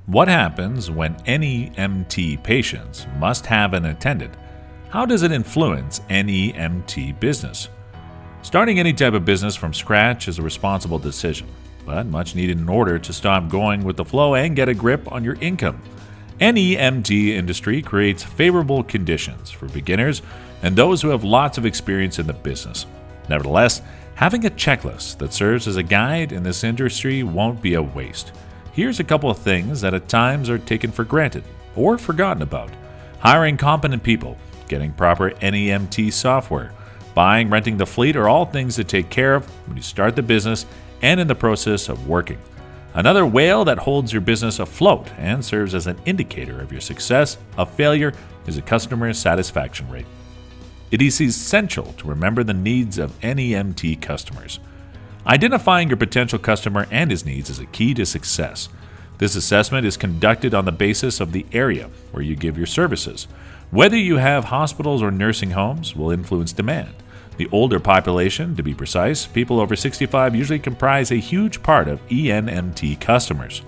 What happens when NEMT patients must have an attendant? How does it influence NEMT business? Starting any type of business from scratch is a responsible decision, but much needed in order to stop going with the flow and get a grip on your income. NEMT industry creates favorable conditions for beginners and those who have lots of experience in the business. Nevertheless, having a checklist that serves as a guide in this industry won't be a waste. Here's a couple of things that at times are taken for granted or forgotten about. Hiring competent people, getting proper NEMT software, buying, renting the fleet are all things to take care of when you start the business and in the process of working. Another whale that holds your business afloat and serves as an indicator of your success of failure is a customer satisfaction rate. It is essential to remember the needs of NEMT customers. Identifying your potential customer and his needs is a key to success. This assessment is conducted on the basis of the area where you give your services. Whether you have hospitals or nursing homes will influence demand. The older population, to be precise, people over 65 usually comprise a huge part of NEMT customers.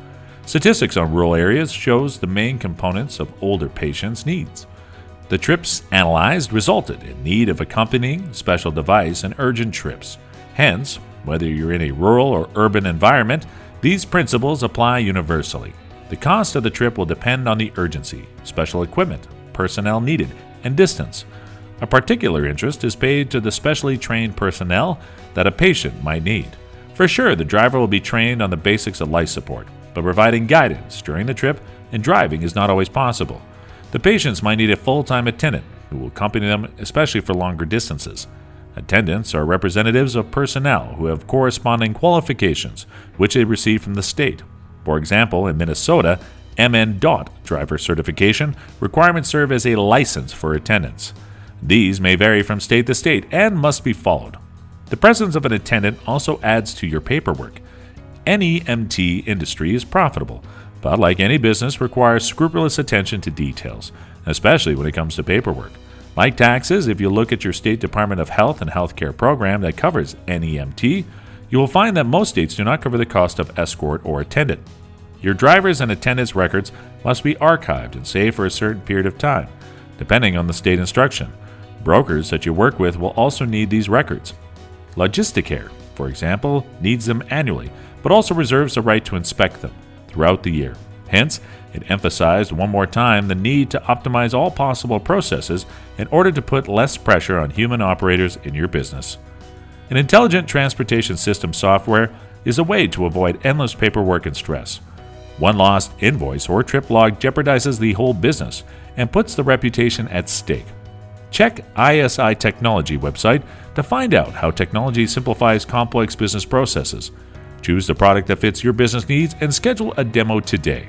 Statistics on rural areas shows the main components of older patients' needs. The trips analyzed resulted in need of accompanying special device and urgent trips. Hence, whether you're in a rural or urban environment, these principles apply universally. The cost of the trip will depend on the urgency, special equipment, personnel needed, and distance. A particular interest is paid to the specially trained personnel that a patient might need. For sure, the driver will be trained on the basics of life support, but providing guidance during the trip and driving is not always possible. The patients might need a full-time attendant who will accompany them, especially for longer distances. Attendants are representatives of personnel who have corresponding qualifications, which they receive from the state. For example, in Minnesota, MN-DOT driver certification requirements serve as a license for attendants. These may vary from state to state and must be followed. The presence of an attendant also adds to your paperwork. NEMT industry is profitable, but like any business requires scrupulous attention to details, especially when it comes to paperwork. Like taxes, if you look at your State Department of Health and Healthcare program that covers NEMT, you will find that most states do not cover the cost of escort or attendant. Your driver's and attendant's records must be archived and saved for a certain period of time, depending on the state instruction. Brokers that you work with will also need these records. Logisticare, for example, needs them annually, but also reserves the right to inspect them throughout the year. Hence, it emphasized one more time the need to optimize all possible processes in order to put less pressure on human operators in your business. An intelligent transportation system software is a way to avoid endless paperwork and stress. One lost invoice or trip log jeopardizes the whole business and puts the reputation at stake. Check ISI Technology website to find out how technology simplifies complex business processes. Choose the product that fits your business needs and schedule a demo today.